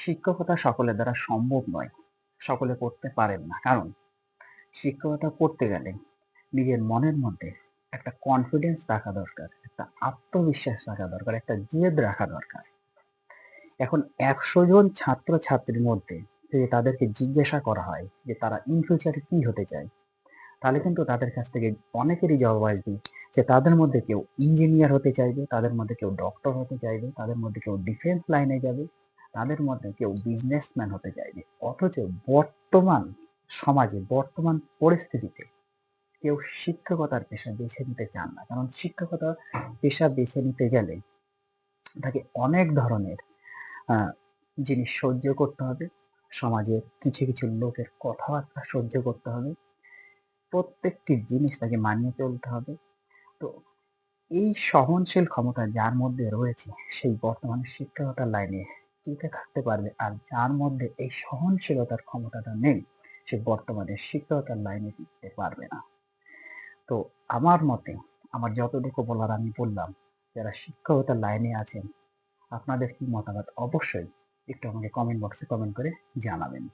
শিক্ষকতা সকলের দ্বারা সম্ভব নয়। সকলে করতে পারেন না। কারণ শিক্ষকতা করতে গেলে নিজের মনের মধ্যে একটা কনফিডেন্স রাখা দরকার, একটা আত্মবিশ্বাস রাখা দরকার, একটা জেদ রাখা দরকার। এখন ১০০ জন ছাত্র-ছাত্রীর মধ্যে যদি তাদেরকে জিজ্ঞাসা করা হয় যে তারা ইন ফিউচার এ কি হতে চায়? তাহলে কিন্তু তাদের কাছ থেকে অনেকেরই জবাব আসবে যে তাদের মধ্যে কেউ ইঞ্জিনিয়ার হতে চাইবে, তাদের মধ্যে কেউ ডক্টর হতে চাইবে, তাদের মধ্যে কেউ ডিফেন্স লাইনে যাবে, তাদের মধ্যে কেউ বিজনেসম্যান হতে চাইবে। অথচ বর্তমান সমাজে, বর্তমান পরিস্থিতিতে কেউ শিক্ষকতার পেশা বেছে নিতে চান না। কারণ শিক্ষকতা পেশা বেছে নিতে গেলে তাকে অনেক ধরনের আ জিনিস সহ্য করতে হবে। সমাজের কিছু লোকের কথাবার্তা সহ্য করতে হবে। প্রত্যেকটি জিনিস তাকে মানিয়ে চলতে হবে। তো এই সহনশীল ক্ষমতা যার মধ্যে রয়েছে সেই বর্তমানে শিক্ষকতার লাইনে টিকে থাকতে পারবে। আর যার মধ্যে এই সহনশীলতার ক্ষমতাটা নেই সে বর্তমানে শিক্ষকতার লাইনে টিকতে পারবে না। তো আমার মতে আমার যতটুকু বলার আমি বললাম। যারা শিক্ষকতার লাইনে আছেন আপনাদের কি মতামত অবশ্যই একটু আমাকে কমেন্ট বক্সে কমেন্ট করে জানাবেন।